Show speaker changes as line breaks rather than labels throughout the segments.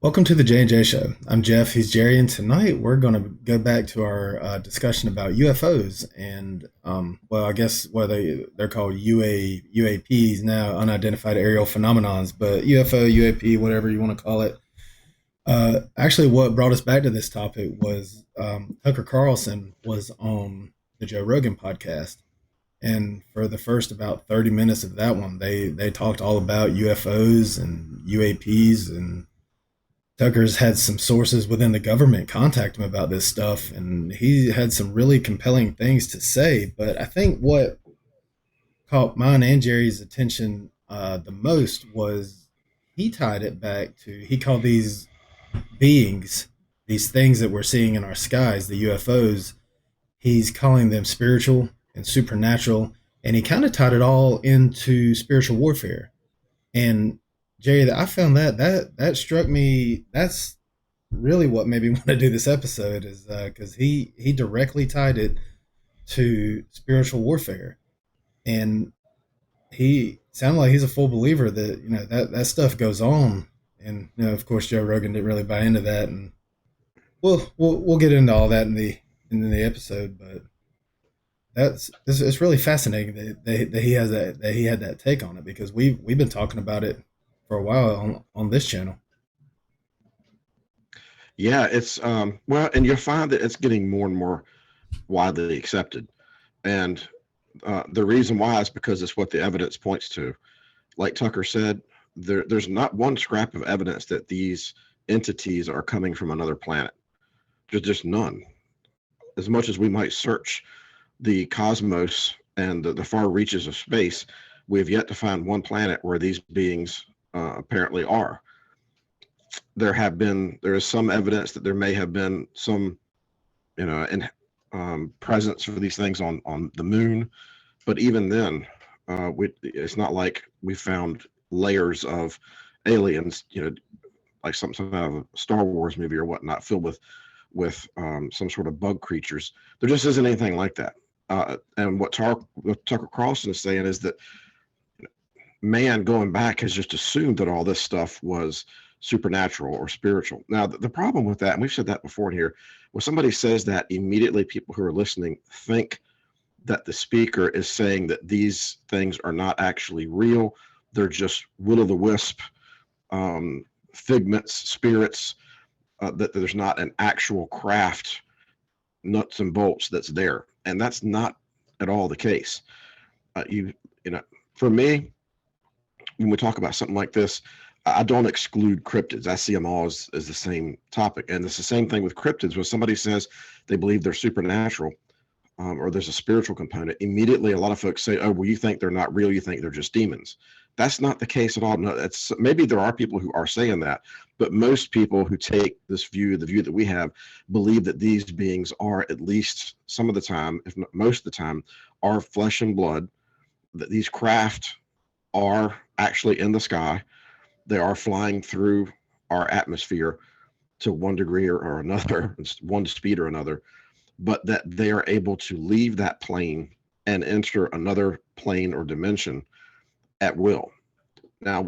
Welcome to the J&J Show. I'm Jeff. He's Jerry, and tonight we're going to go back to our discussion about UFOs and, well, I guess what they're called UAPs now, unidentified aerial phenomenons, but UFO, UAP, whatever you want to call it. Actually, what brought us back to this topic was Tucker Carlson was on the Joe Rogan podcast, and for the first about 30 minutes of that one, they talked all about UFOs and UAPs, and Tucker's had some sources within the government contact him about this stuff, and he had some really compelling things to say. But I think what caught mine and Jerry's attention the most was he tied it back to he called these beings, these things that we're seeing in our skies, the UFOs. He's calling them spiritual and supernatural, and he kind of tied it all into spiritual warfare. And Jerry, I found that struck me. That's really what made me want to do this episode is because he directly tied it to spiritual warfare, and he sounded like he's a full believer that that stuff goes on. And of course, Joe Rogan didn't really buy into that, and we'll get into all that in the episode. But it's really fascinating that he has that he had that take on it because we've been talking about it for a while on this channel.
Yeah, it's well, and you'll find that it's getting more and more widely accepted. And the reason why is because it's what the evidence points to. Like Tucker said, there's not one scrap of evidence that these entities are coming from another planet. There's just none. As much as we might search the cosmos and the far reaches of space, we have yet to find one planet where these beings apparently are. There is some evidence that there may have been some, in presence for these things on the moon, but even then, it's not like we found layers of aliens, like some kind of Star Wars movie or whatnot, filled with some sort of bug creatures. There just isn't anything like that. And what Tucker Carlson is saying is that man going back has just assumed that all this stuff was supernatural or spiritual. Now, the problem with that, and we've said that before in here, when somebody says that, immediately people who are listening think that the speaker is saying that these things are not actually real. They're just will-o'-the-wisp figments, spirits, that there's not an actual craft, nuts and bolts that's there. And that's not at all the case. You know, for me, when we talk about something like this, I don't exclude cryptids. I see them all as the same topic. And it's the same thing with cryptids. When somebody says they believe they're supernatural, or there's a spiritual component, immediately a lot of folks say, oh, well, you think they're not real. You think they're just demons. That's not the case at all. No, maybe there are people who are saying that, but most people who take this view, the view that we have, believe that these beings are, at least some of the time, if not most of the time, are flesh and blood, that these craft are actually in the sky. They are flying through our atmosphere to one degree or another, one speed or another, but that they are able to leave that plane and enter another plane or dimension at will. Now,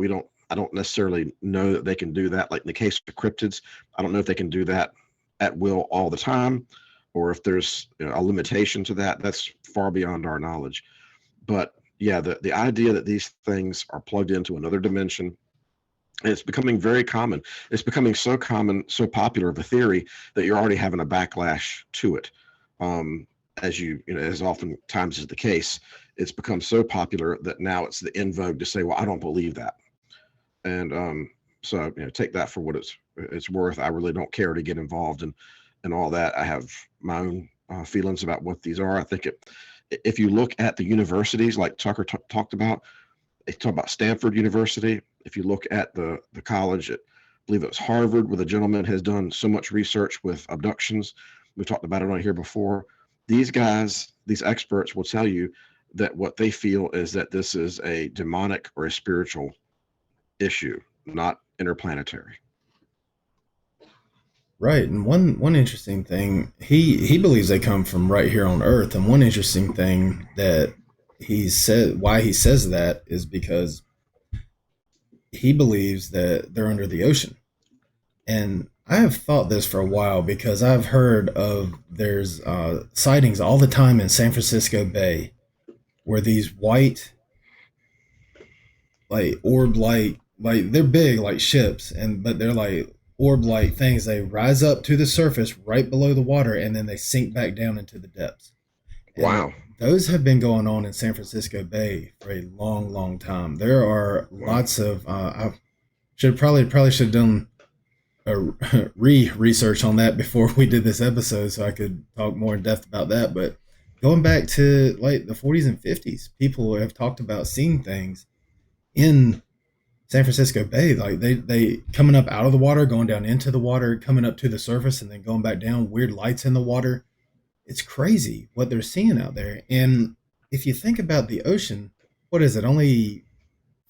I don't necessarily know that they can do that. Like in the case of cryptids, I don't know if they can do that at will all the time, or if there's a limitation to that. That's far beyond our knowledge. But yeah, the idea that these things are plugged into another dimension, it's becoming very common. It's becoming so common, so popular of a theory that you're already having a backlash to it. As oftentimes is the case, it's become so popular that now it's the in vogue to say, well, I don't believe that. And so take that for what it's worth. I really don't care to get involved in all that. I have my own feelings about what these are. I think if you look at the universities like Tucker talked about, they talk about Stanford University. If you look at the college at, I believe it was Harvard, where the gentleman has done so much research with abductions. We talked about it on here before. These guys, these experts will tell you that what they feel is that this is a demonic or a spiritual issue, not interplanetary.
Right, and one interesting thing, he believes they come from right here on Earth, and one interesting thing that he said why he says that is because he believes that they're under the ocean. And I have thought this for a while because I've heard of there's sightings all the time in San Francisco Bay where these white, like orb like they're big like ships, and but they're like orb like things. They rise up to the surface right below the water and then they sink back down into the depths. And
Wow.
those have been going on in San Francisco Bay for a long, long time. There are
Wow.
lots of I should probably should have done a research on that before we did this episode, so I could talk more in depth about that. But going back to like the 40s and 50s, people have talked about seeing things in San Francisco Bay, like they coming up out of the water, going down into the water, coming up to the surface, and then going back down. Weird lights in the water. It's crazy what they're seeing out there. And if you think about the ocean, what is it? Only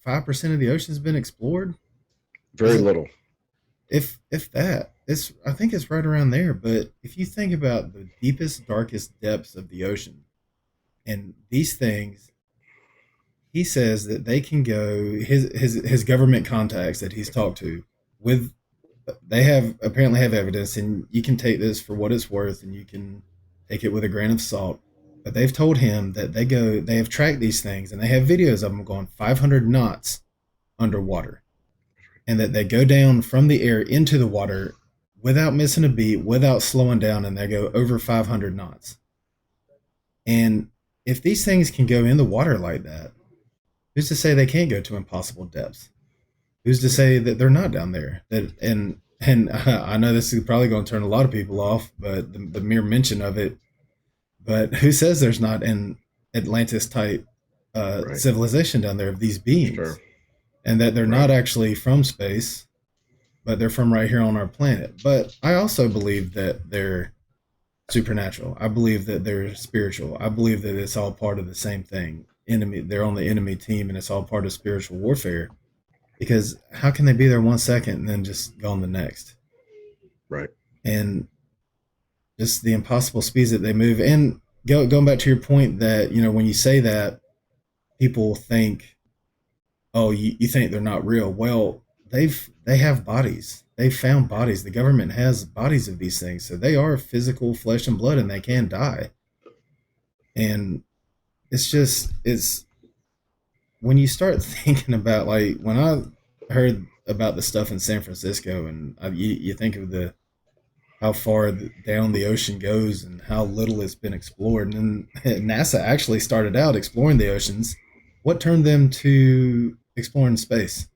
5% of the ocean's been explored. Is
Very
it?
little.
If that, it's I think it's right around there. But if you think about the deepest, darkest depths of the ocean, and these things, he says that they can go. His government contacts that he's talked to with, they have apparently have evidence, and you can take this for what it's worth, and you can take it with a grain of salt. But they've told him that they have tracked these things, and they have videos of them going 500 knots underwater, and that they go down from the air into the water without missing a beat, without slowing down, and they go over 500 knots. And if these things can go in the water like that, who's to say they can't go to impossible depths? Who's to say that they're not down there? That and I know this is probably going to turn a lot of people off, but the mere mention of it. But who says there's not an Atlantis type
Right.
civilization down there of these
Sure.
beings, and that they're
Right.
not actually from space, but they're from right here on our planet. But I also believe that they're supernatural. I believe that they're spiritual. I believe that it's all part of the same thing. Enemy, they're on the enemy team, and it's all part of spiritual warfare. Because how can they be there 1 second and then just gone the next?
Right.
And just the impossible speeds that they move. And going back to your point that when you say that, people think, oh, you think they're not real. Well, they have bodies. They've found bodies. The government has bodies of these things, so they are physical flesh and blood, and they can die. And it's when you start thinking about, like, when I heard about the stuff in San Francisco, and you think of the how far down the ocean goes and how little it's been explored. And NASA actually started out exploring the oceans. What turned them to exploring space?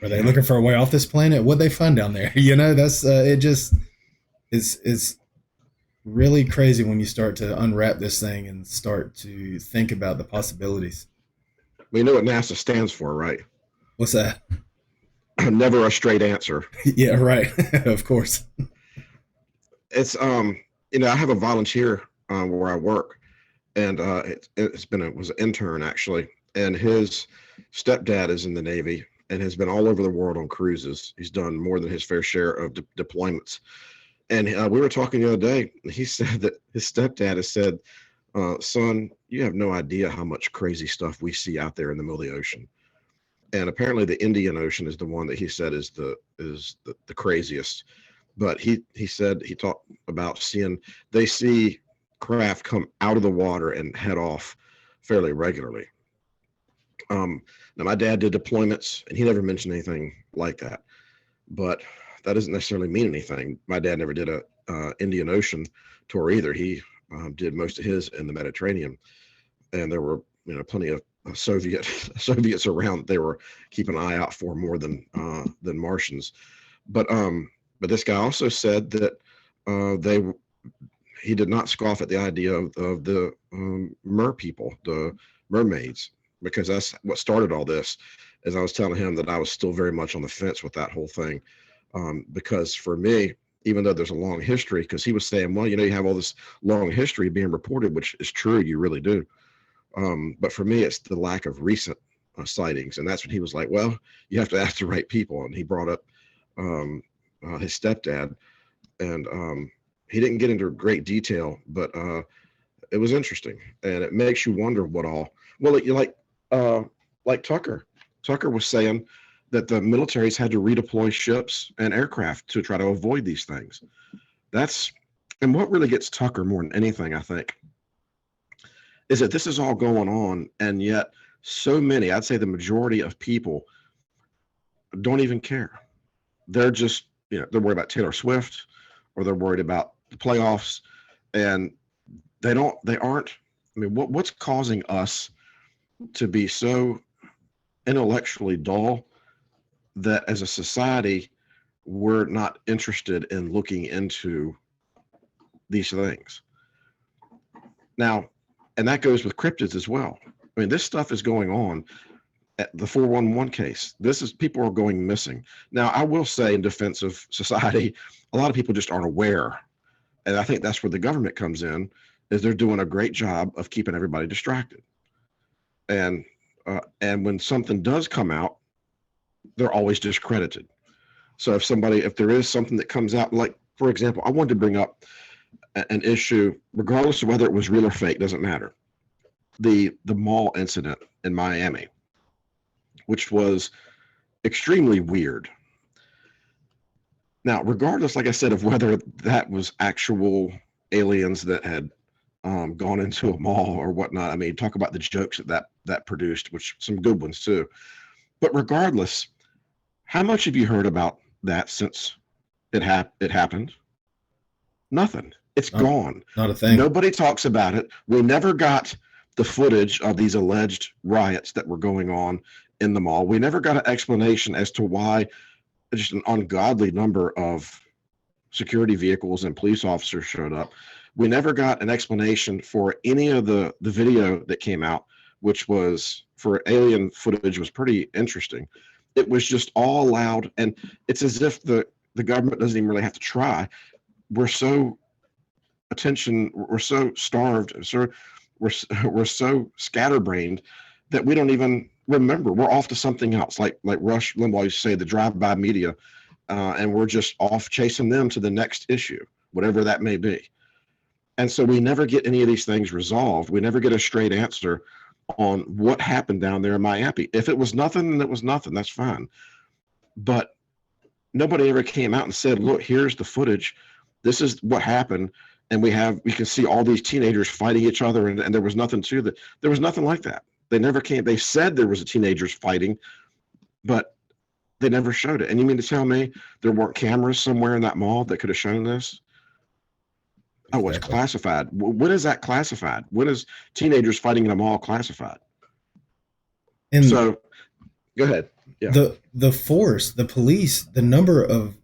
Were they
Yeah.
looking for a way off this planet? What they find down there? That's it. Just is really crazy when you start to unwrap this thing and start to think about the possibilities.
We know what NASA stands for, right?
What's that?
Never a straight answer.
Yeah, right. Of course.
It's I have a volunteer where I work, and it's been was an intern actually, and his stepdad is in the Navy and has been all over the world on cruises. He's done more than his fair share of deployments. And we were talking the other day. He said that his stepdad has said, "Son, you have no idea how much crazy stuff we see out there in the middle of the ocean." And apparently, the Indian Ocean is the one that he said is the craziest. But he said he talked about seeing they see craft come out of the water and head off fairly regularly. Now, my dad did deployments, and he never mentioned anything like that. But that doesn't necessarily mean anything. My dad never did a Indian Ocean tour either. He did most of his in the Mediterranean, and there were plenty of Soviet Soviets around. They were keeping an eye out for more than Martians. But this guy also said that they he did not scoff at the idea of the mer people, the mermaids, because that's what started all this. As I was telling him that I was still very much on the fence with that whole thing, because for me, even though there's a long history, because he was saying, well, you have all this long history being reported, which is true, you really do. But for me, it's the lack of recent sightings, and that's when he was like, well, you have to ask the right people, and he brought up um, his stepdad, and he didn't get into great detail, but it was interesting, and it makes you wonder what all. Well, you uh, like Tucker. Tucker was saying that the militaries had to redeploy ships and aircraft to try to avoid these things. That's and what really gets Tucker more than anything, I think, is that this is all going on, and yet so many, I'd say the majority of people don't even care. They're just, they're worried about Taylor Swift, or they're worried about the playoffs, and they aren't. I mean, what's causing us to be so intellectually dull that as a society we're not interested in looking into these things now? And that goes with cryptids as well. I mean, this stuff is going on at the 411 case. This is, people are going missing. Now, I will say, in defense of society, a lot of people just aren't aware. And I think that's where the government comes in, is they're doing a great job of keeping everybody distracted. And when something does come out, they're always discredited. So if there is something that comes out, like, for example, I wanted to bring up an issue, regardless of whether it was real or fake, doesn't matter. The mall incident in Miami, which was extremely weird. Now, regardless, like I said, of whether that was actual aliens that had gone into a mall or whatnot, I mean, talk about the jokes that produced, which some good ones too. But regardless, how much have you heard about that since it happened? Nothing. It's gone.
Not a thing.
Nobody talks about it. We never got the footage of these alleged riots that were going on in the mall. We never got an explanation as to why just an ungodly number of security vehicles and police officers showed up. We never got an explanation for any of the video that came out, which was, for alien footage, was pretty interesting. It was just all loud, and it's as if the government doesn't even really have to try. We're so starved, we're so scatterbrained that we don't even remember. We're off to something else, like Rush Limbaugh used to say, the drive-by media, and we're just off chasing them to the next issue, whatever that may be. And so we never get any of these things resolved. We never get a straight answer on what happened down there in Miami. If it was nothing, then it was nothing. That's fine. But nobody ever came out and said, look, here's the footage. This is what happened. And we can see all these teenagers fighting each other, and there was nothing to that. There was nothing like that. They never came. They said there was a teenagers fighting, but they never showed it. And you mean to tell me there weren't cameras somewhere in that mall that could have shown this? Oh, it's classified. When is that classified? When is teenagers fighting in a mall classified?
And
so, go ahead.
Yeah. The force, the police, the number of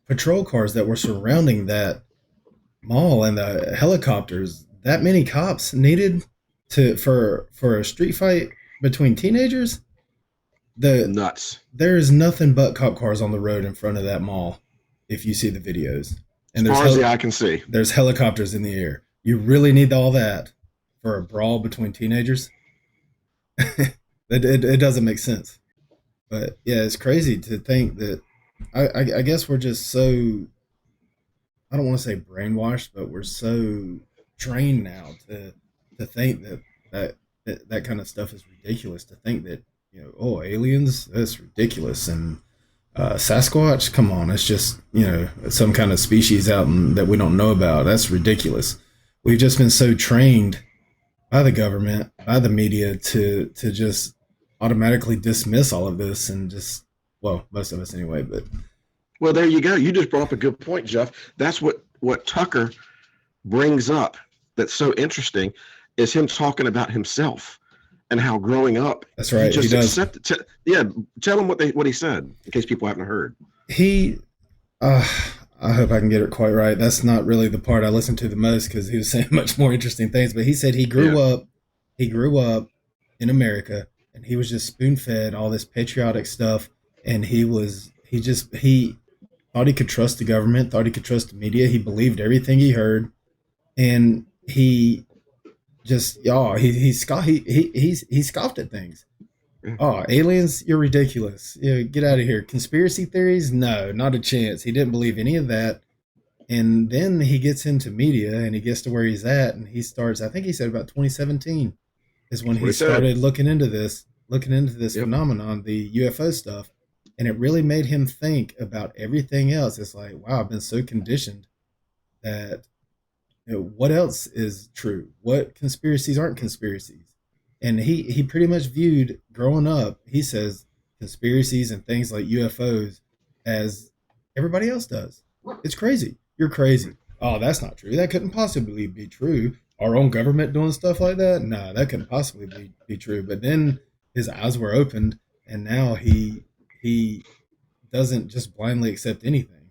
patrol cars that were surrounding that mall and the helicopters, that many cops needed for a street fight between teenagers.
Nuts.
There is nothing but cop cars on the road in front of that mall. If you see the videos,
and as far as the eye can see,
there's helicopters in the air. You really need all that for a brawl between teenagers? It doesn't make sense. But yeah, it's crazy to think that. I guess we're just so, I don't want to say brainwashed, but we're so trained now to think that kind of stuff is ridiculous. To think that, oh, aliens, that's ridiculous, and Sasquatch, come on, it's just, some kind of species out that we don't know about. That's ridiculous. We've just been so trained by the government, by the media, to just automatically dismiss all of this, and just, well, most of us anyway. But
well, there you go. You just brought up a good point, Jeff. That's what Tucker brings up. That's so interesting, is him talking about himself and how growing up.
That's right.
He does. Yeah, tell him what he said, in case people haven't heard.
I hope I can get it quite right. That's not really the part I listened to the most, because he was saying much more interesting things. But he said he grew up in America, and he was just spoon fed all this patriotic stuff, and he thought he could trust the government, thought he could trust the media. He believed everything he heard, and he just he scoffed at things. Oh, aliens, you're ridiculous. Get out of here. Conspiracy theories? No, not a chance. He didn't believe any of that. And then he gets into media, and he gets to where he's at, and he starts, I think he said about 2017 is when he started looking into this phenomenon, the UFO stuff. And it really made him think about everything else. It's like, wow, I've been so conditioned that, what else is true? What conspiracies aren't conspiracies? And he pretty much viewed growing up. He says conspiracies and things like UFOs as everybody else does. It's crazy. You're crazy. Oh, that's not true. That couldn't possibly be true. Our own government doing stuff like that? Nah, that couldn't possibly be true. But then his eyes were opened, and now he doesn't just blindly accept anything.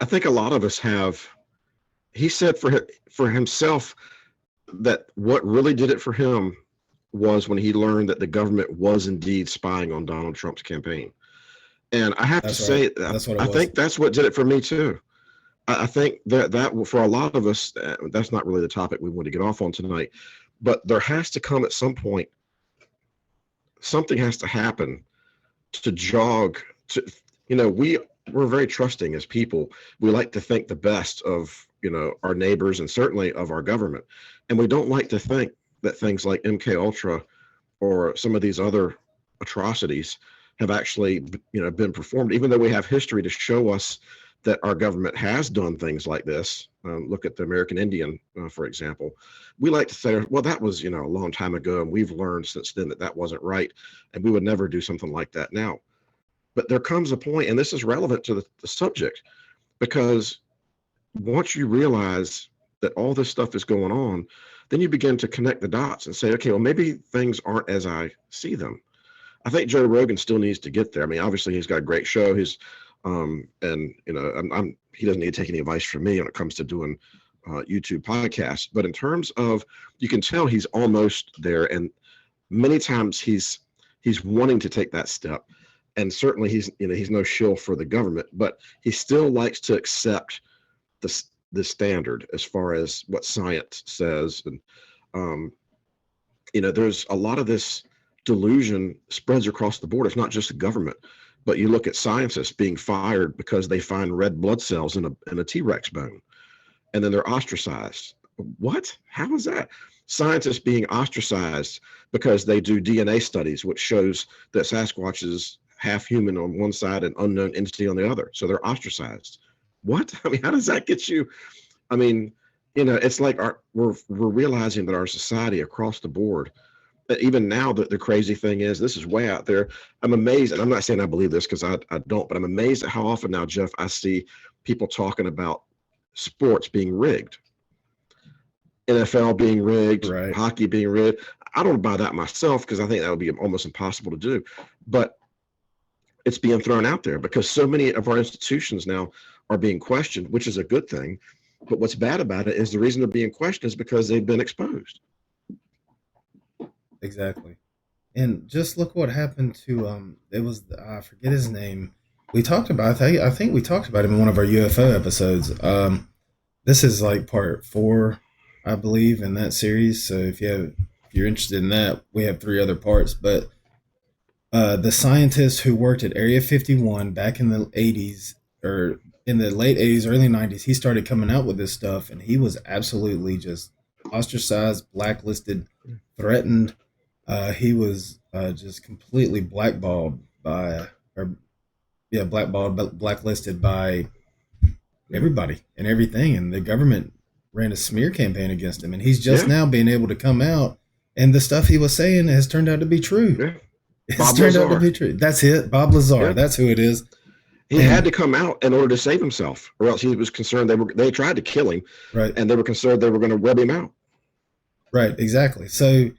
I think a lot of us have. He said for himself that what really did it for him was when he learned that the government was indeed spying on Donald Trump's campaign. And I have to
That's right.
say,
That's what it
I
was.
think that's what did it for me too. I think that for a lot of us, that's not really the topic we want to get off on tonight. But there has to come at some point, something has to happen to jog. To we're very trusting as people. We like to think the best of our neighbors and certainly of our government, and we don't like to think that things like MK Ultra or some of these other atrocities have actually been performed, even though we have history to show us that our government has done things like this. Look at the American Indian, for example. We like to say, well, that was a long time ago, and we've learned since then that that wasn't right, and we would never do something like that now. But there comes a point, and this is relevant to the subject, because once you realize that all this stuff is going on, then you begin to connect the dots and say, okay, well, maybe things aren't as I see them. I think Joe Rogan still needs to get there. I mean, obviously he's got a great show. He's and he doesn't need to take any advice from me when it comes to doing YouTube podcasts. But in terms of, you can tell he's almost there, and many times he's wanting to take that step. And certainly he's no shill for the government, but he still likes to accept the standard as far as what science says. And um, there's a lot of this delusion spreads across the board. It's not just the government, but you look at scientists being fired because they find red blood cells in a T-Rex bone, and then they're ostracized. What? How is that? Scientists being ostracized because they do DNA studies, which shows that Sasquatch is half human on one side and unknown entity on the other. So they're ostracized. What? I mean, how does that get you? I mean, it's like we're realizing that our society across the board, that even now, the crazy thing is, this is way out there. I'm amazed, and I'm not saying I believe this because I don't, but I'm amazed at how often now, Jeff, I see people talking about sports being rigged, NFL being rigged,
Right.
hockey being rigged. I don't buy that myself because I think that would be almost impossible to do. But it's being thrown out there because so many of our institutions now are being questioned, which is a good thing. But what's bad about it is the reason they're being questioned is because they've been exposed.
Exactly. And just look what happened to it was I forget his name. We talked about I think we talked about him in one of our UFO episodes. This is like part 4, I believe, in that series. So if you're interested in that, we have 3 other parts, but the scientist who worked at Area 51 back in the 80s, or in the late 80s, early 90s, he started coming out with this stuff, and he was absolutely just ostracized, blacklisted, threatened. He was just completely blackballed by, or yeah, blackballed, but blacklisted by everybody and everything, and the government ran a smear campaign against him, and he's just
Yeah,
now being able to come out, and the stuff he was saying has turned out to be true.
yeah.
It's
Bob
turned out to
Lazar.
be true. That's it. Bob Lazar.
Yeah,
That's who it is.
he had
And
to come out in order to save himself, or else he was concerned they tried to kill him,
right,
and they were concerned they were going to web him out.
right, exactly. So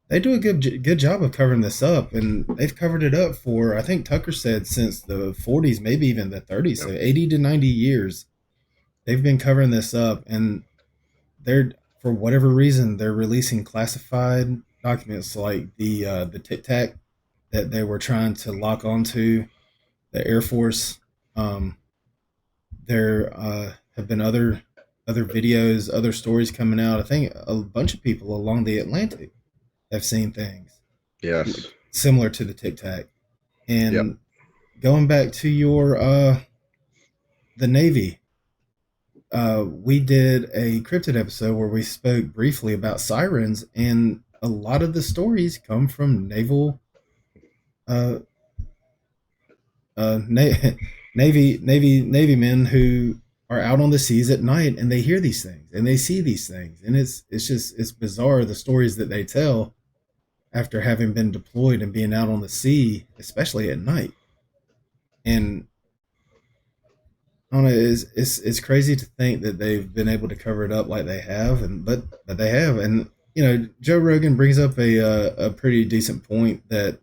they do a good job of covering this up, and they've covered it up for, I think Tucker said, since the 40s, maybe even the 30s.
Yeah,
So 80 to 90 years they've been covering this up, and they're, for whatever reason, they're releasing classified documents like the Tic Tac that they were trying to lock onto the Air Force. Um, there have been other videos, other stories coming out. I think a bunch of people along the Atlantic have seen things
yes,
similar to the Tic Tac.
yep,
And going back to your the Navy, we did a cryptid episode where we spoke briefly about sirens, and a lot of the stories come from naval uh, uh, na- Navy men who are out on the seas at night and they hear these things and they see these things, and it's just it's bizarre the stories that they tell after having been deployed and being out on the sea, especially at night. And I don't know, it's crazy to think that they've been able to cover it up like they have, and but they have. And Joe Rogan brings up a pretty decent point that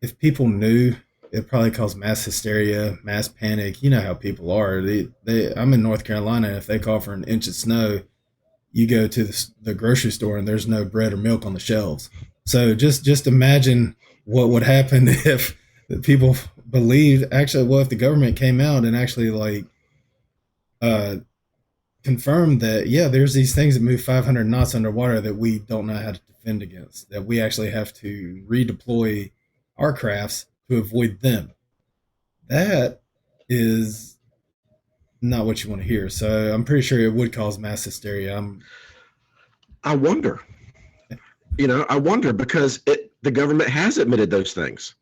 if people knew, it probably cause mass hysteria, mass panic. You know how people are. I'm in North Carolina, and if they call for an inch of snow, you go to the grocery store and there's no bread or milk on the shelves. So just imagine what would happen if the people believed actually. Well, if the government came out and actually like uh, confirmed that yeah, there's these things that move 500 knots underwater that we don't know how to defend against. That we actually have to redeploy our crafts to avoid them. That is not what you want to hear. So I'm pretty sure it would cause mass hysteria.
I wonder, I wonder because the government has admitted those things.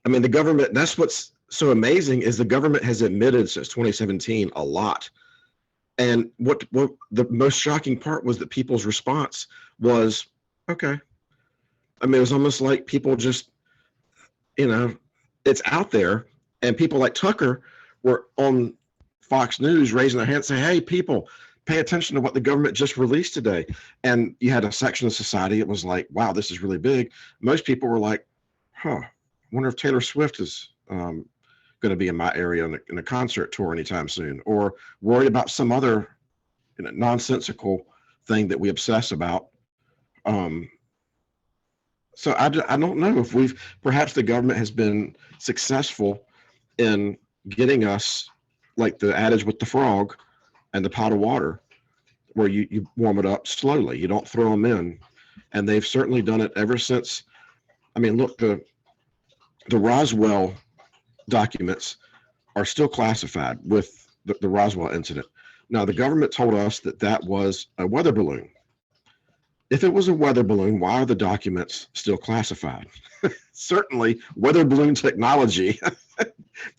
I mean, the government, that's what's so amazing is the government has admitted since 2017 a lot. And what the most shocking part was that people's response was, okay. I mean, it was almost like people just, you know, it's out there. And people like Tucker were on Fox News raising their hand saying, hey, people, pay attention to what the government just released today. And you had a section of society, it was like, wow, this is really big. Most people were like, huh, I wonder if Taylor Swift is going to be in my area in a concert tour anytime soon, or worried about some other nonsensical thing that we obsess about. Um, so I don't know if perhaps the government has been successful in getting us like the adage with the frog and the pot of water, where you warm it up slowly. You don't throw them in. And they've certainly done it ever since. I mean, look, the Roswell documents are still classified with the Roswell incident. Now, the government told us that that was a weather balloon. If it was a weather balloon, why are the documents still classified? Certainly, weather balloon technology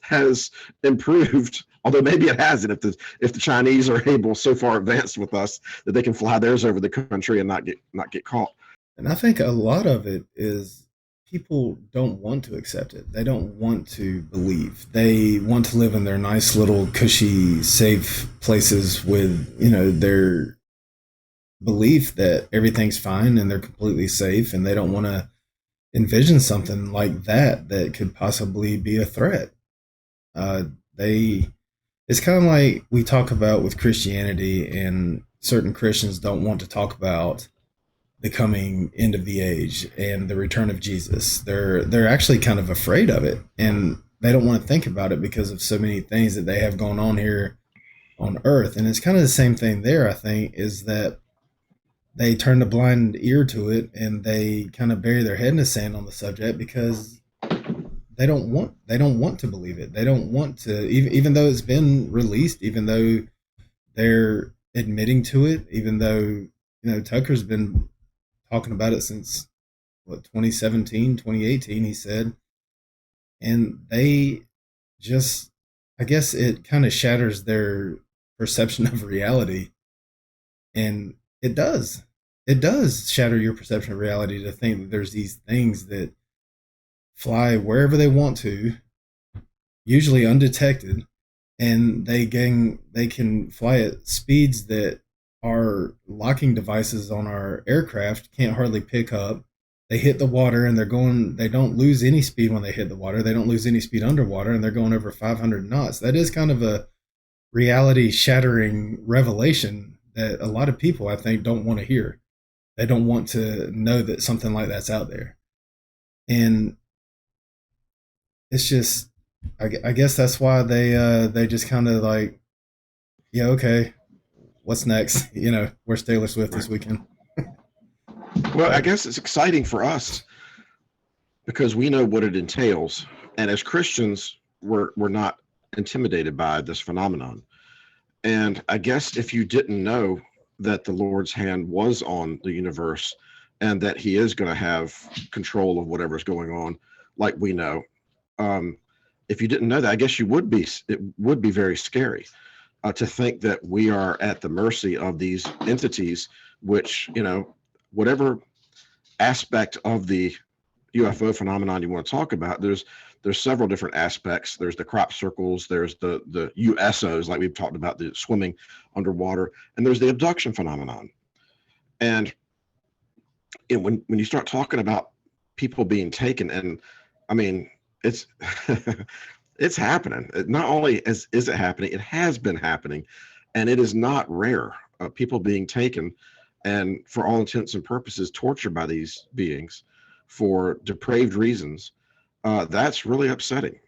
has improved, although maybe it hasn't. If the Chinese are able so far advanced with us that they can fly theirs over the country and not get caught.
And I think a lot of it is people don't want to accept it. They don't want to believe. They want to live in their nice little cushy, safe places with, their belief that everything's fine and they're completely safe, and they don't want to envision something like that could possibly be a threat. Uh, they it's kind of like we talk about with Christianity, and certain Christians don't want to talk about the coming end of the age and the return of Jesus. They're actually kind of afraid of it, and they don't want to think about it because of so many things that they have going on here on earth. And it's kind of the same thing there, I think, is that they turn a blind ear to it and they kind of bury their head in the sand on the subject because they don't want to believe it. They don't want to, even though it's been released, even though they're admitting to it, even though Tucker's been talking about it since what 2017, 2018, he said. And they just, I guess it kind of shatters their perception of reality. And it does shatter your perception of reality to think that there's these things that fly wherever they want to, usually undetected, and they can fly at speeds that our locking devices on our aircraft can't hardly pick up. They hit the water and they don't lose any speed when they hit the water. They don't lose any speed underwater, and they're going over 500 knots. That is kind of a reality shattering revelation that a lot of people, I think, don't want to hear. They don't want to know that something like that's out there. And it's just, I guess that's why they just kind of like, yeah, okay, what's next? Where's Taylor Swift this
Right.
weekend?
Well, I
But
guess it's exciting for us because we know what it entails. And as Christians, we're not intimidated by this phenomenon. And I guess if you didn't know that the Lord's hand was on the universe and that he is going to have control of whatever's going on, like we know. Um, if you didn't know that, I guess you would be. It would be very scary to think that we are at the mercy of these entities, which, whatever aspect of the UFO phenomenon you want to talk about, there's several different aspects. There's the crop circles, there's the USOs, like we've talked about, the swimming underwater, and there's the abduction phenomenon. And when you start talking about people being taken, and I mean, it's it's happening. Not only is it happening, it has been happening, and it is not rare. People being taken, and for all intents and purposes, tortured by these beings for depraved reasons. That's really upsetting.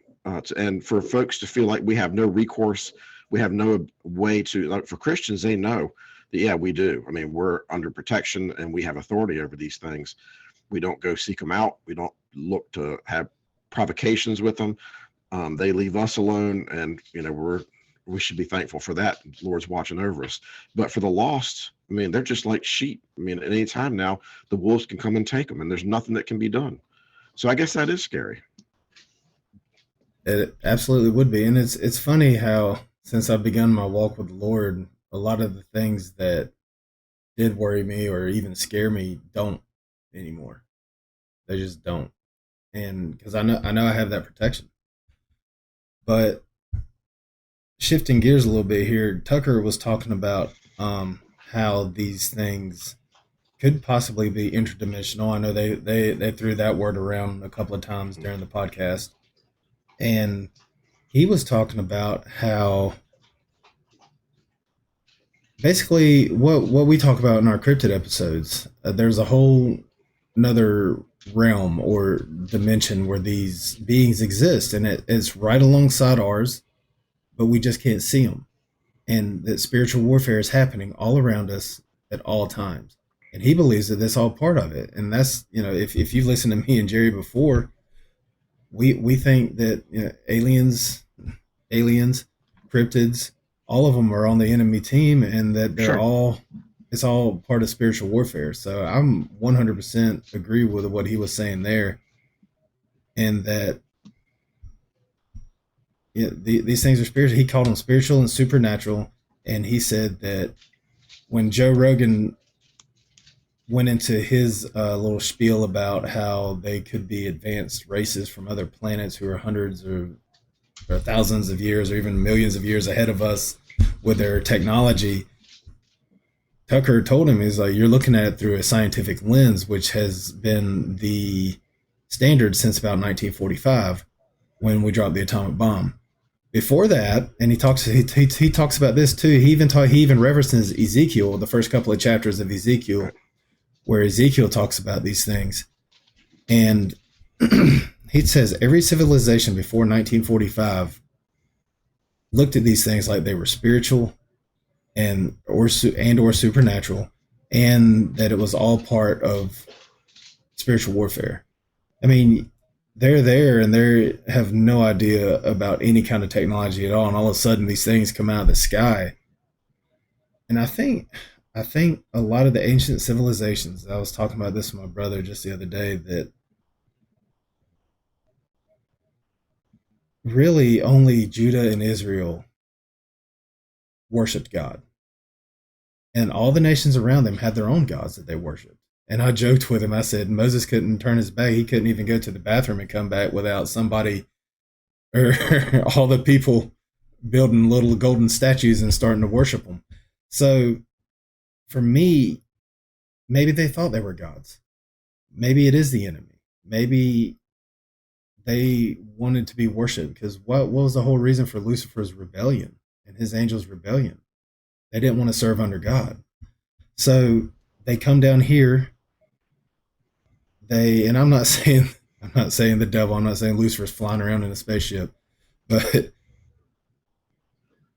And for folks to feel like we have no recourse, we have no way to, like, for Christians, they know that, yeah, we do. I mean, we're under protection and we have authority over these things. We don't go seek them out. We don't look to have provocations with them. They leave us alone, and we should be thankful for that. The Lord's watching over us. But for the lost, I mean, they're just like sheep. I mean, at any time now, the wolves can come and take them, and there's nothing that can be done. So I guess that is scary.
It absolutely would be, and it's funny how since I've begun my walk with the Lord, a lot of the things that did worry me or even scare me don't anymore. They just don't, and because I know I have that protection. But shifting gears a little bit here, Tucker was talking about how these things could possibly be interdimensional. I know they threw that word around a couple of times during the podcast, and he was talking about how basically what we talk about in our cryptid episodes. There's a whole another realm or dimension where these beings exist, and it's right alongside ours, but we just can't see them. And that spiritual warfare is happening all around us at all times. And he believes that that's all part of it. And that's, if you've listened to me and Jerry before, we think that aliens, cryptids, all of them are on the enemy team, and that
Sure.
it's all part of spiritual warfare. So I'm 100% agree with what he was saying there, and that these things are spiritual. He called them spiritual and supernatural, and he said that when Joe Rogan went into his little spiel about how they could be advanced races from other planets who are hundreds or thousands of years or even millions of years ahead of us with their technology, Tucker told him, he's like, you're looking at it through a scientific lens, which has been the standard since about 1945 when we dropped the atomic bomb. Before that, and he talks about this too. He even references Ezekiel, the first couple of chapters of Ezekiel,
Right.
where Ezekiel talks about these things. And he says every civilization before 1945 looked at these things like they were spiritual and or supernatural, and that it was all part of spiritual warfare. I mean, they're there and they have no idea about any kind of technology at all, and all of a sudden these things come out of the sky. And I think a lot of the ancient civilizations. I was talking about this with my brother just the other day, that really only Judah and Israel worshipped God, and all the nations around them had their own gods that they worshipped. And I joked with him. I said Moses couldn't turn his back; he couldn't even go to the bathroom and come back without somebody or all the people building little golden statues and starting to worship them. So for me, maybe they thought they were gods. Maybe it is the enemy. Maybe they wanted to be worshipped, because what was the whole reason for Lucifer's rebellion and his angels' rebellion? They didn't want to serve under God. So they come down here. And I'm not saying the devil. I'm not saying Lucifer's flying around in a spaceship, but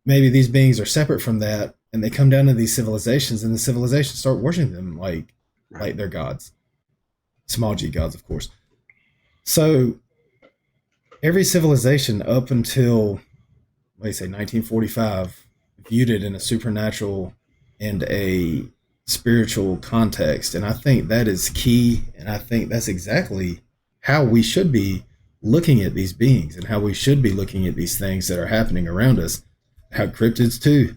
maybe these beings are separate from that, and they come down to these civilizations, and the civilizations start worshiping them
Right.
like they're gods, small g gods, of course. So every civilization up until, what do you say, 1945, viewed it in a supernatural and a spiritual context. And I think that is key. And I think that's exactly how we should be looking at these beings and how we should be looking at these things that are happening around us. How cryptids too,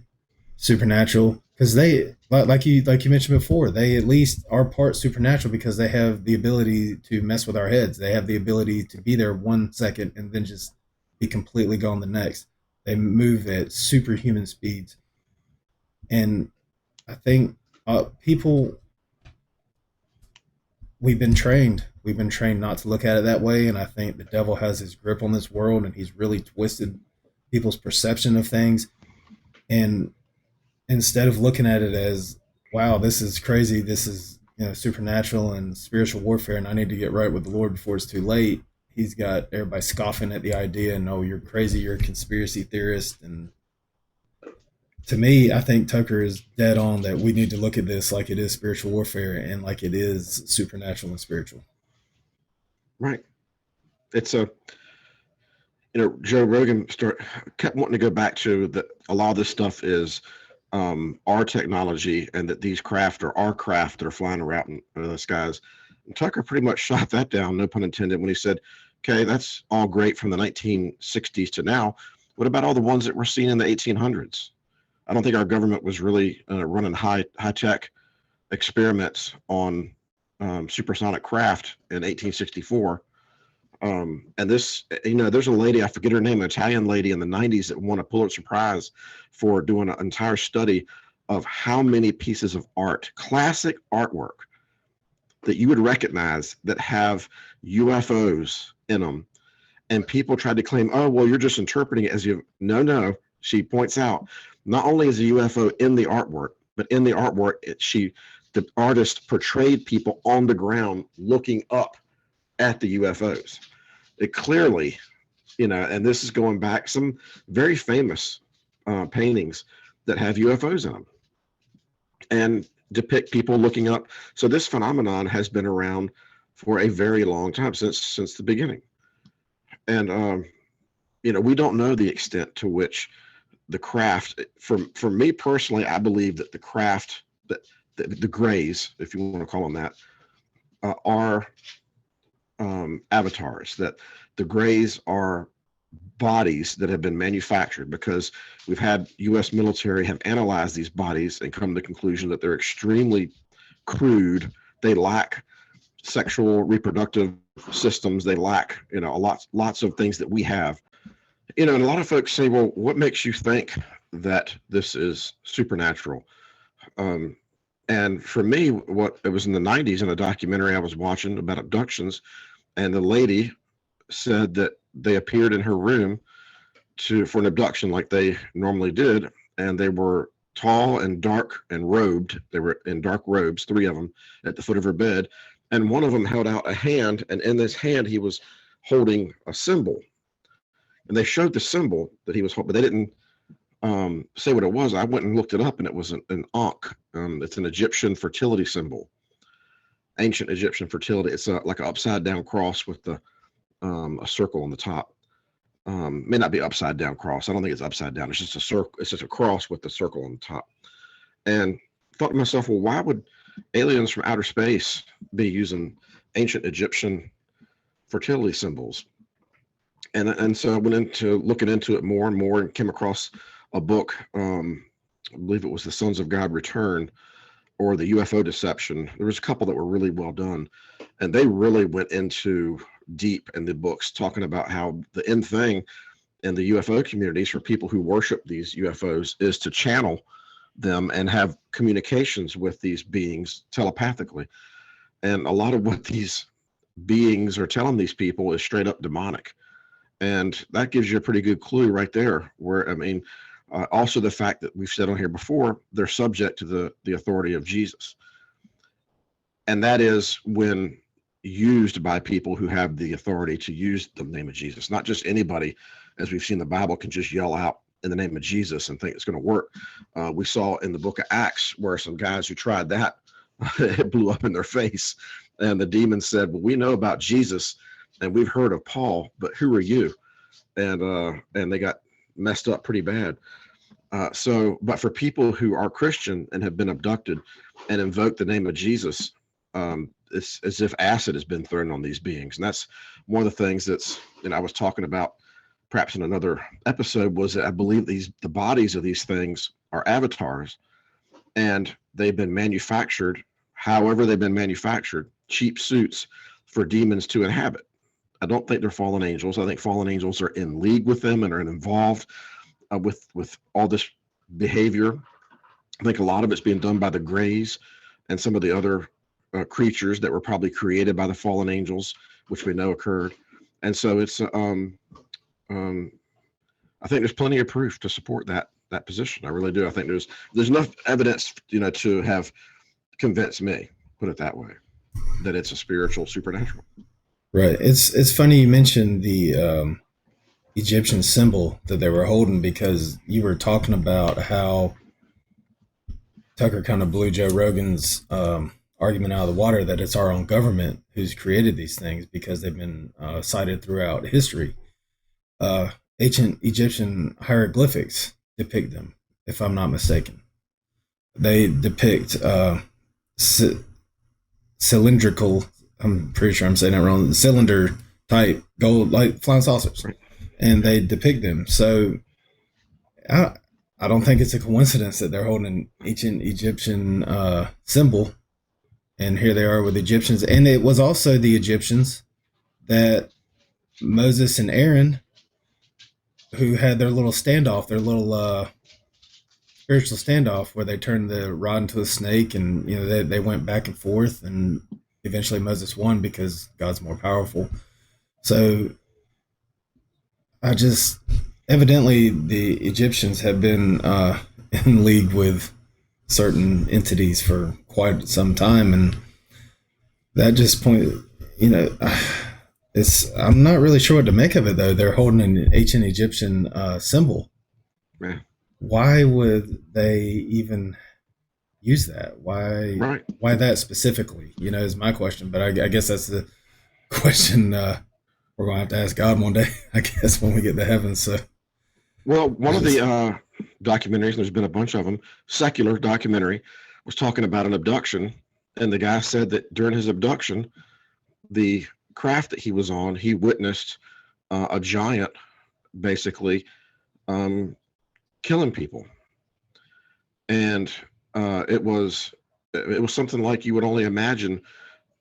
supernatural, because they like you mentioned before, they at least are part supernatural because they have the ability to mess with our heads. They have the ability to be there 1 second and then just be completely gone the next. They move at superhuman speeds, and I think people, we've been trained not to look at it that way, and I think the devil has his grip on this world and he's really twisted people's perception of things. And instead of looking at it as, wow, this is crazy, this is, supernatural and spiritual warfare, and I need to get right with the Lord before it's too late, he's got everybody scoffing at the idea and, oh, you're crazy, you're a conspiracy theorist. And to me, I think Tucker is dead on that we need to look at this like it is spiritual warfare and like it is supernatural and spiritual.
Right. It's a, Joe Rogan kept wanting to go back to that. A lot of this stuff is our technology, and that these craft are our craft that are flying around in the skies. And Tucker pretty much shot that down, no pun intended, when he said, okay, that's all great from the 1960s to now. What about all the ones that were seen in the 1800s? I don't think our government was really running high tech experiments on supersonic craft in 1864. And this, there's a lady, I forget her name, an Italian lady in the 90s that won a Pulitzer Prize for doing an entire study of how many pieces of art, classic artwork, that you would recognize that have UFOs in them. And people tried to claim, oh, well, you're just interpreting it as you. No. She points out, not only is a UFO in the artwork, but in the artwork, the artist portrayed people on the ground looking up at the UFOs. It clearly, and this is going back some very famous paintings that have UFOs in them and depict people looking up. So this phenomenon has been around for a very long time, since the beginning. And we don't know the extent to which the craft, for me personally, I believe that the craft, that the grays, if you want to call them that, are avatars, that the grays are bodies that have been manufactured, because we've had U.S. military have analyzed these bodies and come to the conclusion that they're extremely crude. They lack sexual reproductive systems. They lack, lots of things that we have. And a lot of folks say, well, what makes you think that this is supernatural? And for me, what it was in the 90s in a documentary I was watching about abductions, and the lady said that they appeared in her room for an abduction like they normally did, and they were tall and dark and robed. They were in dark robes, 3 of them, at the foot of her bed, and one of them held out a hand, and in this hand he was holding a symbol. And they showed the symbol that he was holding, but they didn't say what it was. I went and looked it up, and it was an Ankh. It's an Egyptian fertility symbol, ancient Egyptian fertility. It's like an upside down cross with a circle on the top. May not be upside down cross. I don't think it's upside down. It's just a circle. It's just a cross with the circle on the top. And thought to myself, well, why would aliens from outer space be using ancient Egyptian fertility symbols? And so I went into looking into it more and more, and came across a book. I believe it was The Sons of God Return, or The UFO Deception. There was a couple that were really well done, and they really went into deep in the books, talking about how the end thing in the UFO communities for people who worship these UFOs is to channel them and have communications with these beings telepathically. And a lot of what these beings are telling these people is straight up demonic. And that gives you a pretty good clue right there, where, also the fact that we've said on here before, they're subject to the authority of Jesus. And that is when used by people who have the authority to use the name of Jesus. Not just anybody, as we've seen in the Bible, can just yell out in the name of Jesus and think it's going to work. We saw in the book of Acts where some guys who tried that, it blew up in their face. And the demon said, well, we know about Jesus and we've heard of Paul, but who are you? And they got messed up pretty bad. But for people who are Christian and have been abducted and invoke the name of Jesus, it's as if acid has been thrown on these beings. And that's one of the things that's, I was talking about perhaps in another episode, was that I believe the bodies of these things are avatars, and they've been manufactured, however they've been manufactured, cheap suits for demons to inhabit. I don't think they're fallen angels. I think fallen angels are in league with them and are involved with all this behavior. I think a lot of it's being done by the Greys and some of the other creatures that were probably created by the fallen angels, which we know occurred. And so it's um, I think there's plenty of proof to support that position. I really do. I think there's enough evidence, to have convinced me, put it that way, that it's a spiritual supernatural.
Right. It's funny you mentioned the Egyptian symbol that they were holding, because you were talking about how Tucker kind of blew Joe Rogan's argument out of the water that it's our own government who's created these things because they've been cited throughout history. Uh, Ancient Egyptian hieroglyphics depict them, if I'm not mistaken. They depict c- cylindrical. I'm pretty sure I'm saying that wrong. Cylinder type gold, like flying saucers,
Right.
and
Yeah.
they depict them. So I, I don't think it's a coincidence that they're holding an ancient Egyptian symbol, and here they are with Egyptians. And it was also the Egyptians that Moses and Aaron, who had their little standoff, their little spiritual standoff, where they turned the rod into a snake, and they went back and forth, and eventually Moses won because God's more powerful. So I just evidently the Egyptians have been in league with certain entities for quite some time, and that just point, you know, it's I'm not really sure what to make of it though. They're holding an ancient Egyptian symbol.
Yeah.
Why would they even use that?
Right.
Why that specifically? Is my question. But I guess that's the question we're gonna have to ask God one day. I guess when we get to heaven. So
Well, one
it's
of the
just
documentaries, there's been a bunch of them, secular documentary, was talking about an abduction. And the guy said that during his abduction, the craft that he was on, he witnessed a giant basically um, killing people. And it was something like you would only imagine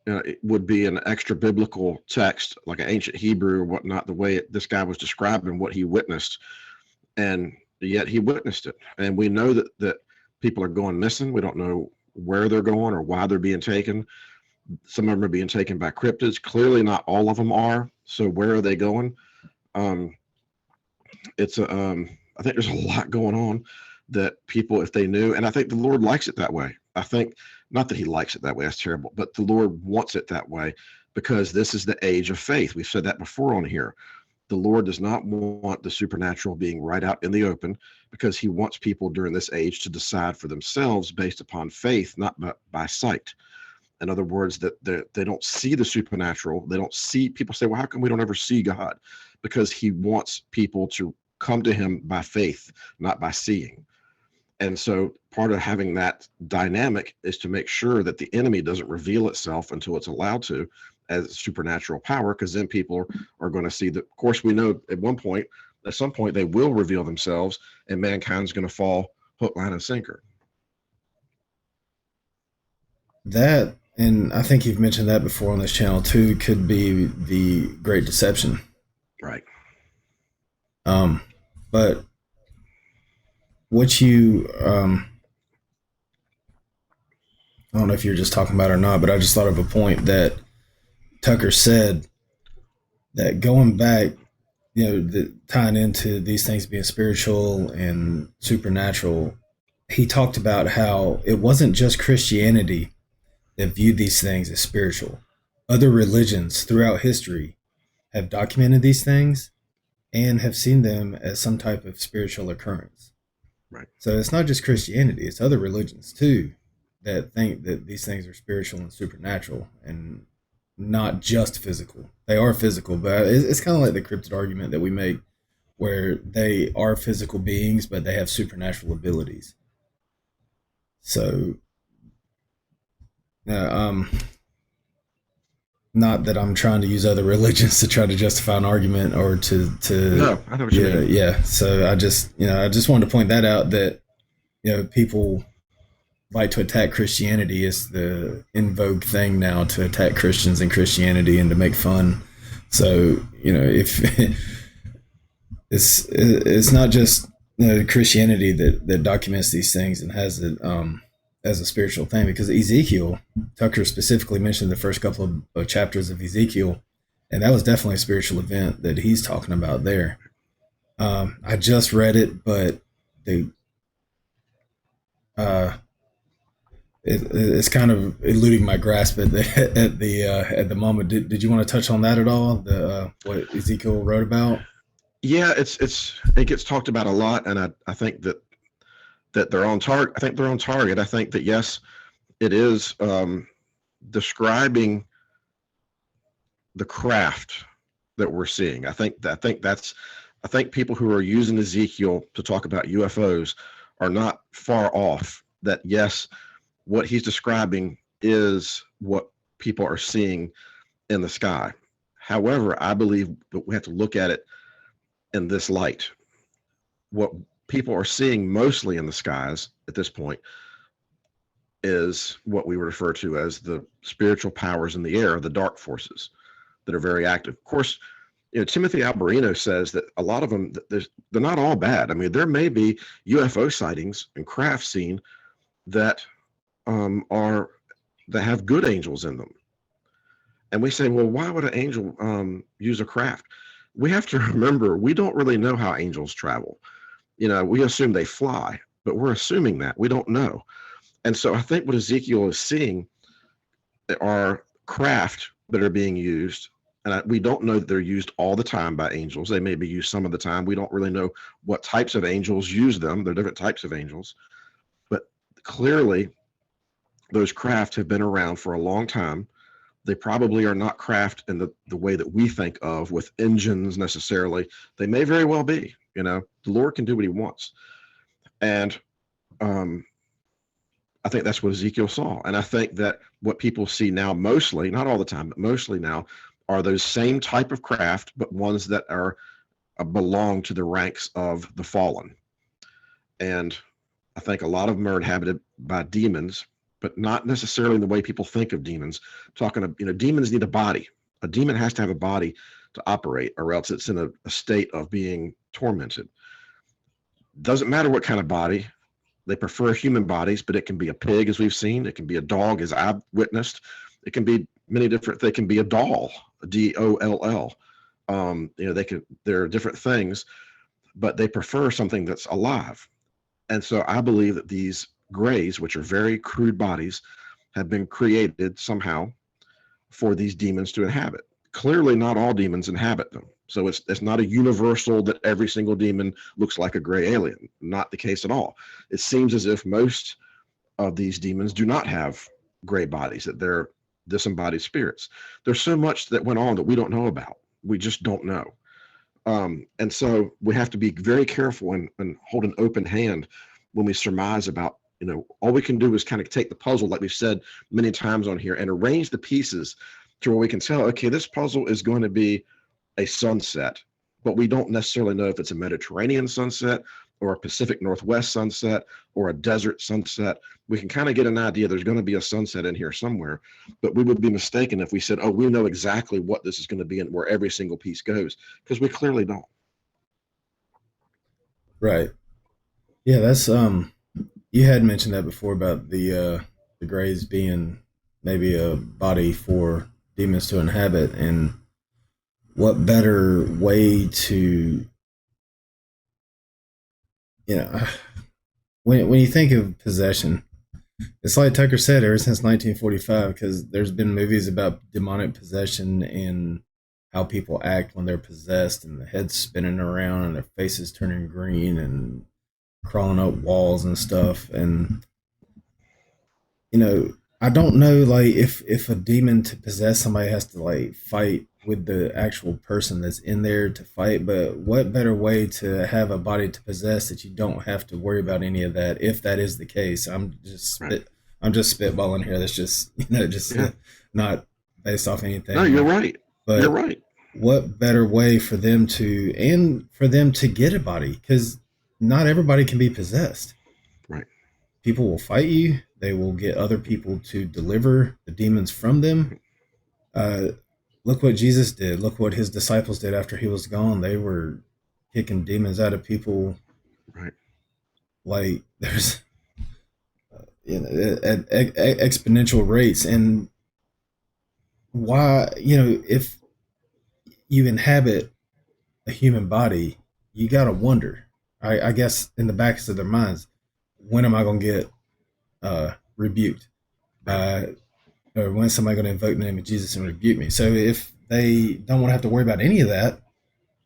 it would be an extra biblical text, like an ancient Hebrew or whatnot, the way this guy was describing what he witnessed. And yet he witnessed it. And we know that people are going missing. We don't know where they're going or why they're being taken. Some of them are being taken by cryptids. Clearly, not all of them are. So where are they going? Um, it's a, I think there's a lot going on that people, if they knew, and I think the Lord likes it that way. I think not that He likes it that way. That's terrible, but the Lord wants it that way because this is the age of faith. We've said that before on here. The Lord does not want the supernatural being right out in the open because He wants people during this age to decide for themselves based upon faith, not by sight. In other words, that they don't see the supernatural. They don't see, people say, well, how come we don't ever see God? Because He wants people to come to Him by faith, not by seeing. And so part of having that dynamic is to make sure that the enemy doesn't reveal itself until it's allowed to as supernatural power, because then people are going to see that. Of course, we know at some point, they will reveal themselves and mankind's going to fall hook, line, and sinker.
that, and I think you've mentioned that before on this channel too. Could be the Great Deception.
Right.
Um, but what you I don't know if you're just talking about it or not, but I just thought of a point that Tucker said, that going back, tying into these things being spiritual and supernatural, he talked about how it wasn't just Christianity that viewed these things as spiritual. Other religions throughout history have documented these things and have seen them as some type of spiritual occurrence.
Right.
So it's not just Christianity, it's other religions too that think that these things are spiritual and supernatural and not just physical. They are physical, but it's kind of like the cryptid argument that we make where they are physical beings, but they have supernatural abilities. So, uh, um, not that I'm trying to use other religions to try to justify an argument or to
No, I know what you
yeah,
mean.
yeah. So I just wanted to point that out, that people like to attack Christianity. Is the in vogue thing now, to attack Christians and Christianity and to make fun. So if it's not just Christianity that documents these things and has it as a spiritual thing, because Ezekiel, Tucker specifically mentioned the first couple of chapters of Ezekiel, and that was definitely a spiritual event that he's talking about there. I just read it, but the uh, it's kind of eluding my grasp at the moment. Did you want to touch on that at all? The what Ezekiel wrote about?
Yeah, it gets talked about a lot, and I think that they're on target. I think they're on target. I think that yes, it is describing the craft that we're seeing. I think people who are using Ezekiel to talk about UFOs are not far off. That yes, what he's describing is what people are seeing in the sky. However, I believe that we have to look at it in this light. What people are seeing mostly in the skies at this point is what we refer to as the spiritual powers in the air, the dark forces that are very active. Of course, Timothy Alberino says that a lot of them, they're not all bad. I mean, there may be UFO sightings and craft seen that are that have good angels in them. And we say, well, why would an angel use a craft? We have to remember we don't really know how angels travel. We assume they fly, but we're assuming that we don't know. And so I think what Ezekiel is seeing are craft that are being used. And we don't know that they're used all the time by angels. They may be used some of the time. We don't really know what types of angels use them. They're different types of angels. But clearly, those craft have been around for a long time. They probably are not craft in the way that we think of with engines necessarily. They may very well be. The Lord can do what he wants. And um, I think that's what Ezekiel saw. And I think that what people see now mostly, not all the time, but mostly now, are those same type of craft, but ones that are belong to the ranks of the fallen. And I think a lot of them are inhabited by demons, but not necessarily in the way people think of demons. Talking of, demons need a body. A demon has to have a body to operate, or else it's in a state of being tormented. Doesn't matter what kind of body. They prefer human bodies, but it can be a pig, as we've seen. It can be a dog, as I've witnessed. It can be many different. They can be a doll, DOLL. There are different things, but they prefer something that's alive. And so I believe that these grays, which are very crude bodies, have been created somehow for these demons to inhabit. Clearly, not all demons inhabit them. So it's not a universal that every single demon looks like a gray alien. Not the case at all. It seems as if most of these demons do not have gray bodies, that they're disembodied spirits. There's so much that went on that we don't know about. We just don't know. And so we have to be very careful and hold an open hand when we surmise about, all we can do is kind of take the puzzle, like we've said many times on here, and arrange the pieces to where we can tell, okay, this puzzle is going to be a sunset, but we don't necessarily know if it's a Mediterranean sunset or a Pacific Northwest sunset or a desert sunset. We can kind of get an idea there's going to be a sunset in here somewhere, but we would be mistaken if we said, oh, we know exactly what this is going to be and where every single piece goes, because we clearly don't.
Right. Yeah, that's you had mentioned that before about the grays being maybe a body for demons to inhabit, and what better way to you know when you think of possession, it's like Tucker said, ever since 1945, because there's been movies about demonic possession and how people act when they're possessed, and the head's spinning around and their faces turning green and crawling up walls and stuff. And I don't know, like if a demon to possess somebody has to like fight. with the actual person that's in there to fight. But what better way to have a body to possess that you don't have to worry about any of that, if that is the case?
Right.
I'm just spitballing here. That's just just
Yeah.
not based off
No, you're
anything.
right. You're
But
right.
what better way for them to and for them to get a body? Because not everybody can be possessed.
Right.
People will fight you. They will get other people to deliver the demons from them. uh, Look what Jesus did. Look what his disciples did after he was gone. They were kicking demons out of people
Right.
like there's at exponential rates. And why, if you inhabit a human body, you gotta wonder. I guess in the backs of their minds, when am I gonna get rebuked
Right.
by, or when somebody gonna invoke the name of Jesus and rebuke me? So if they don't want to have to worry about any of that,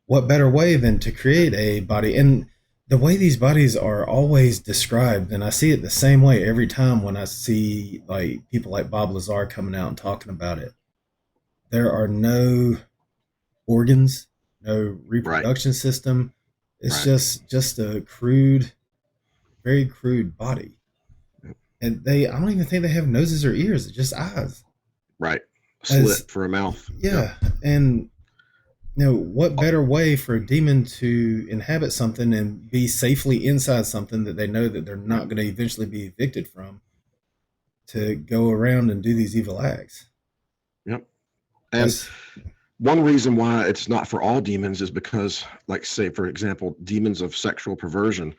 what better way than to create a body? And the way these bodies are always described, and I see it the same way every time when I see like people like Bob Lazar coming out and talking about it. There are no organs, no
Right.
reproduction system. It's
Right.
just a crude, very crude body. And I don't even think they have noses or ears. It's just eyes.
Right.
As
Slit for a mouth. Yep.
Yeah, and what better way for a demon to inhabit something and be safely inside something that they know that they're
Right.
not going to eventually be evicted from, to go around and do these evil acts?
Yep. And
That's
one reason why it's not for all demons is because, like, say, for example, demons of sexual perversion,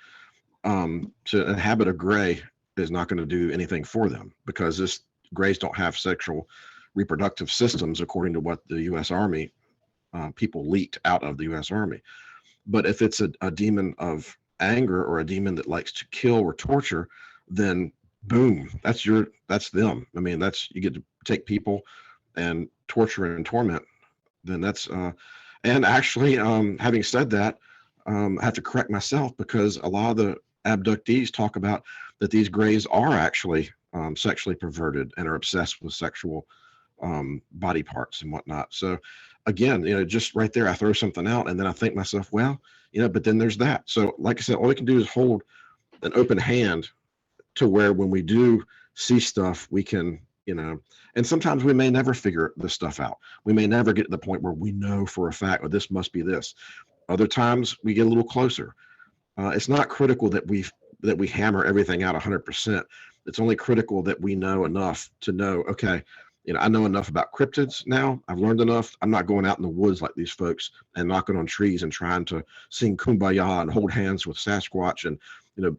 to inhabit a gray is not going to do anything for them because this grays don't have sexual reproductive systems, according to what the U.S. Army people leaked out of the U.S. Army. But if it's a demon of anger or a demon that likes to kill or torture, then boom, that's them. I mean, that's you get to take people and torture and torment. Then that's and actually, having said that, I have to correct myself because a lot of the abductees talk about that these grays are actually sexually perverted and are obsessed with sexual body parts and whatnot. So again, just right there, I throw something out and then I think myself, well, but then there's that. So like I said, all we can do is hold an open hand to where when we do see stuff, we can, and sometimes we may never figure this stuff out. We may never get to the point where we know for a fact, oh, this must be this. Other times we get a little closer. It's not critical that we hammer everything out 100%. It's only critical that we know enough to know, okay, I know enough about cryptids now. I've learned enough. I'm not going out in the woods like these folks and knocking on trees and trying to sing kumbaya and hold hands with Sasquatch and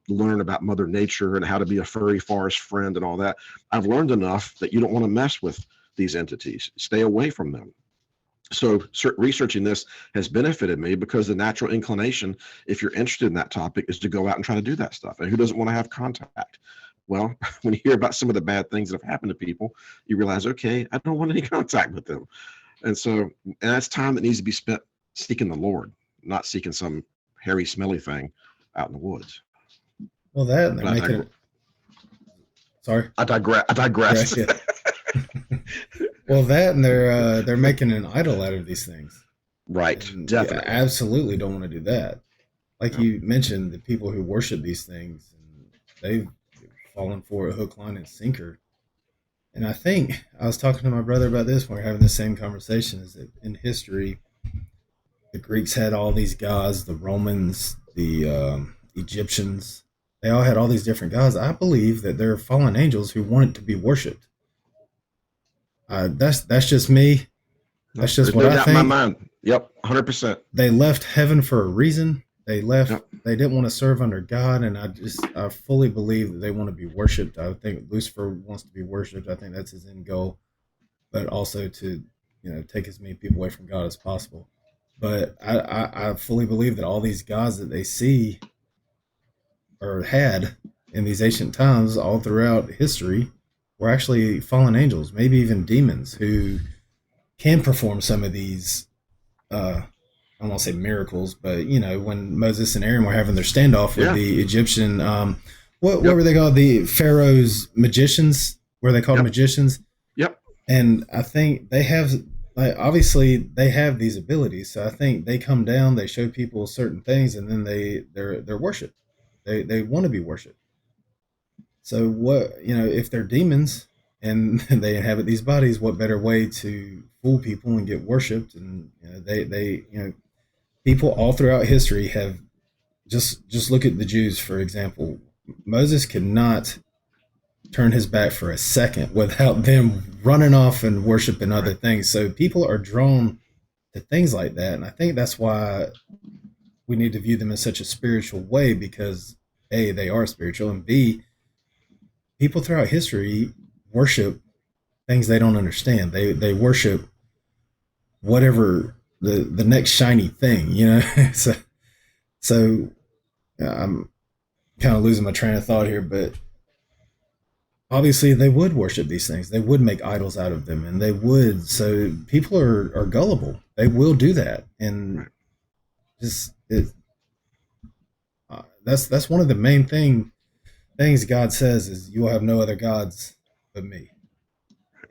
learn about Mother Nature and how to be a furry forest friend and all that. I've learned enough that you don't want to mess with these entities. Stay away from them. So researching this has benefited me because the natural inclination, if you're interested in that topic, is to go out and try to do that stuff. And who doesn't want to have contact? Well, when you hear about some of the bad things that have happened to people, you realize, okay, I don't want any contact with them. And that's time that needs to be spent seeking the Lord, not seeking some hairy, smelly thing out in the woods.
well, that and they're
But
making it. Sorry.
I digress. I digress.
Yeah. Well, that and they're making an idol out of these things.
Right.
And yeah,
Definitely.
absolutely don't want to do that. Like
Yep.
you mentioned, the people who worship these things, and they've fallen for a hook, line, and sinker. And I think I was talking to my brother about this when we are having the same conversation. Is that in history, the Greeks had all these gods, the Romans, the Egyptians, they all had all these different gods. I believe that they're fallen angels who wanted to be worshipped. That's just me.
No,
That's just
there's
what
no
I
doubt in my
think.
mind. Yep. 100%.
They left heaven for a reason. They left.
Yep.
They didn't want to serve under God, and I fully believe that they want to be worshipped. I think Lucifer wants to be worshipped. I think that's his end goal, but also to take as many people away from God as possible. But I fully believe that all these gods that they see or had in these ancient times, all throughout history, were actually fallen angels, maybe even demons who can perform some of these. I don't want to say miracles, but when Moses and Aaron were having their standoff with
Yeah.
the Egyptian, what were
Yep.
they called? The Pharaoh's magicians? Were they called
Yep.
magicians?
Yep.
And I think they have. like obviously they have these abilities, so I think they come down, they show people certain things, and then they're worshipped. They want to be worshipped. So what, if they're demons and they inhabit these bodies, what better way to fool people and get worshipped? And they people all throughout history have just look at the Jews for example. Moses could not turn his back for a second without them running off and worshiping other
Right.
things. So people are drawn to things like that, and I think that's why we need to view them in such a spiritual way because a they are spiritual, and b people throughout history worship things they don't understand. They worship whatever the next shiny thing. So I'm kind of losing my train of thought here, but obviously they would worship these things. They would make idols out of them, and they would. So people are gullible. They will do that, and
Right.
just that's one of the main things God says is you will have no other gods but me.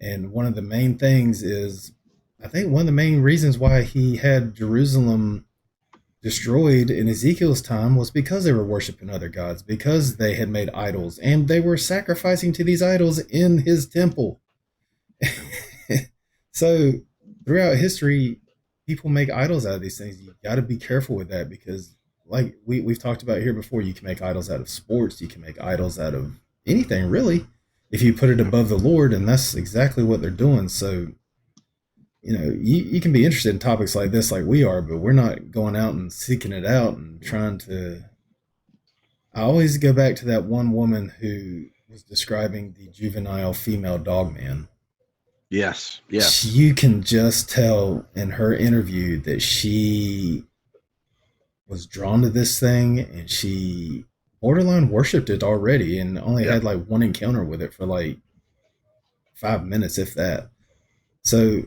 And one of the main things is, I think one of the main reasons why he had Jerusalem destroyed in Ezekiel's time was because they were worshiping other gods, because they had made idols, and they were sacrificing to these idols in his temple.
Yeah.
So throughout history, people make idols out of these things. You got to be careful with that because, like we've talked about here before, you can make idols out of sports. You can make idols out of anything, really, if you put it
Yeah.
above the Lord, and that's exactly what they're doing. So, you can be interested in topics like this, like we are, but we're not going out and seeking it out and trying to. I always go back to that one woman who was describing the juvenile female dog man.
Yes. Yes.
You can just tell in her interview that she was drawn to this thing and she borderline worshipped it already and only
Yeah.
had like one encounter with it for like 5 minutes, if that. So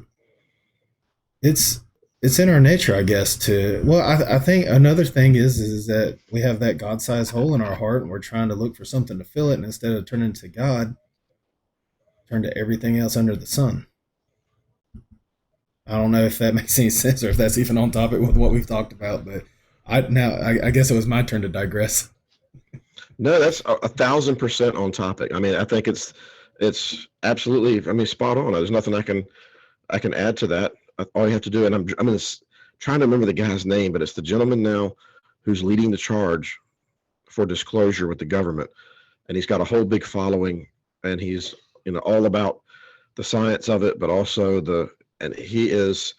it's it's in our nature, I guess. To well, I think another thing is that we have that God-sized hole in our heart, and we're trying to look for something to fill it, and instead of turning to God, turn to everything else under the sun. I don't know if that makes any sense or if that's even on topic with what we've talked about, but I guess it was my turn to digress.
No, that's 1,000% on topic. I mean, I think it's absolutely. I mean, spot on. There's nothing I can add to that. All you have to do, and I'm trying to remember the guy's name, but it's the gentleman now who's leading the charge for disclosure with the government, and he's got a whole big following, and he's all about the science of it, but also and he is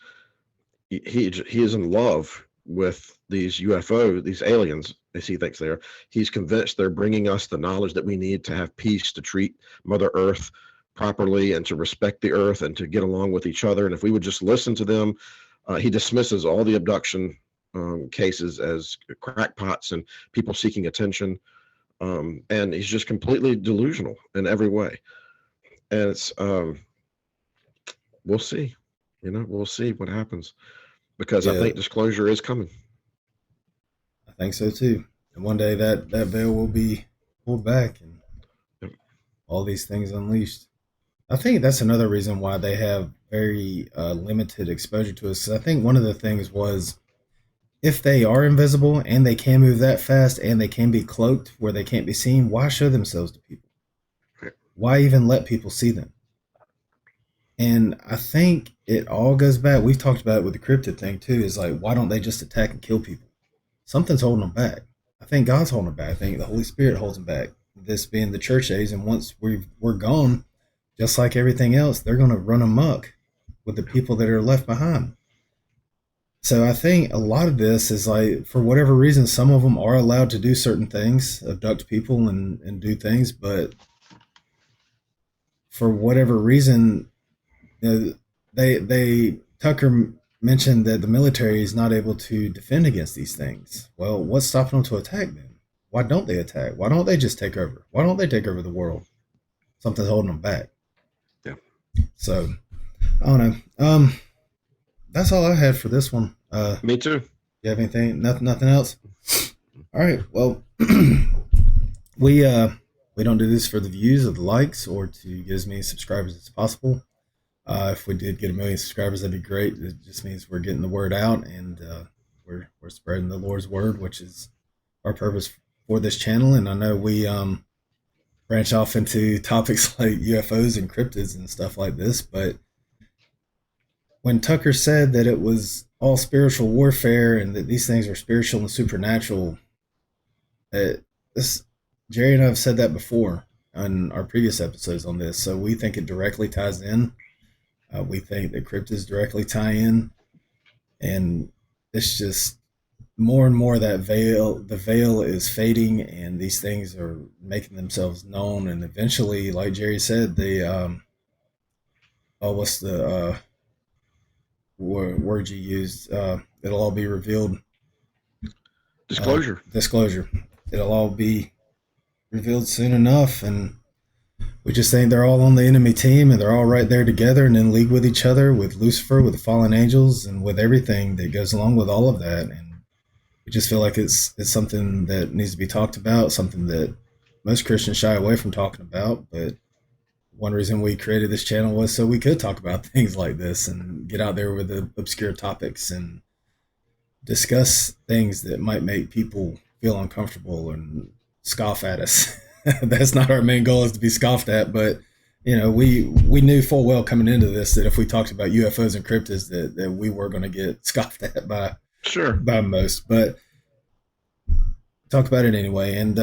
in love with these UFO, these aliens, as he thinks they are. He's convinced they're bringing us the knowledge that we need to have peace, to treat Mother Earth properly, and to respect the Earth, and to get along with each other. And if we would just listen to them, he dismisses all the abduction cases as crackpots and people seeking attention. And he's just completely delusional in every way. And we'll see. We'll see what happens, because I
Yeah,
think disclosure is coming.
I think so too. And one day that veil will be pulled back and all these things unleashed. I think that's another reason why they have very limited exposure to us. I think one of the things was if they are invisible and they can move that fast and they can be cloaked where they can't be seen, why show themselves to people? Why even let people see them? And I think it all goes back. We've talked about it with the cryptid thing too. Is like, why don't they just attack and kill people? Something's holding them back. I think God's holding them back. I think the Holy Spirit holds them back. This being the church age, and once we're gone, just like everything else, they're going to run amok with the people that are left behind. So I think a lot of this is like, for whatever reason, some of them are allowed to do certain things, abduct people and do things, but for whatever reason, you know, they Tucker mentioned that the military is not able to defend against these things. Well, what's stopping them to attack then? Why don't they attack? Why don't they just take over? Why don't they take over the world? Something's holding them back.
Yeah.
So I don't know. That's all I had for this one.
Me too.
You have anything? Nothing else. All right. Well, we uh we don't do this for the views or the likes or to get as many subscribers as possible. If we did get 1 million subscribers, that'd be great. It just means we're getting the word out, and we're spreading the Lord's word, which is our purpose for this channel. And I know we branch off into topics like UFOs and cryptids and stuff like this, but when Tucker said that it was all spiritual warfare and that these things are spiritual and supernatural, this Jerry and I have said that before on our previous episodes on this, so we think it directly ties in. We think that cryptids directly tie in, and it's just more and more that the veil is fading, and these things are making themselves known, and eventually, like Jerry said, they oh, what's the word you used? It'll all be revealed.
Disclosure.
Disclosure. It'll all be revealed soon enough, and we just think they're all on the enemy team, and they're all right there together and in league with each other, with Lucifer, with the fallen angels, and with everything that goes along with all of that. And we just feel like it's something that needs to be talked about, something that most Christians shy away from talking about. But one reason we created this channel was so we could talk about things like this and get out there with the obscure topics and discuss things that might make people feel uncomfortable and scoff at us. That's not our main goal, is to be scoffed at, but we knew full well coming into this that if we talked about UFOs and cryptids that we were going to get scoffed at
Sure.
by most, but talk about it anyway. And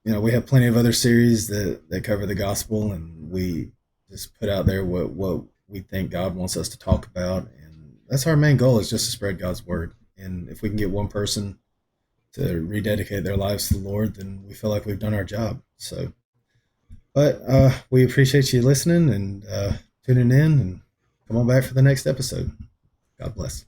we have plenty of other series that cover the gospel, and we just put out there what we think God wants us to talk about, and that's our main goal, is just to spread God's word. And if we can get one person to rededicate their lives to the Lord, then we feel like we've done our job. So, but we appreciate you listening and tuning in, and come on back for the next episode. God bless.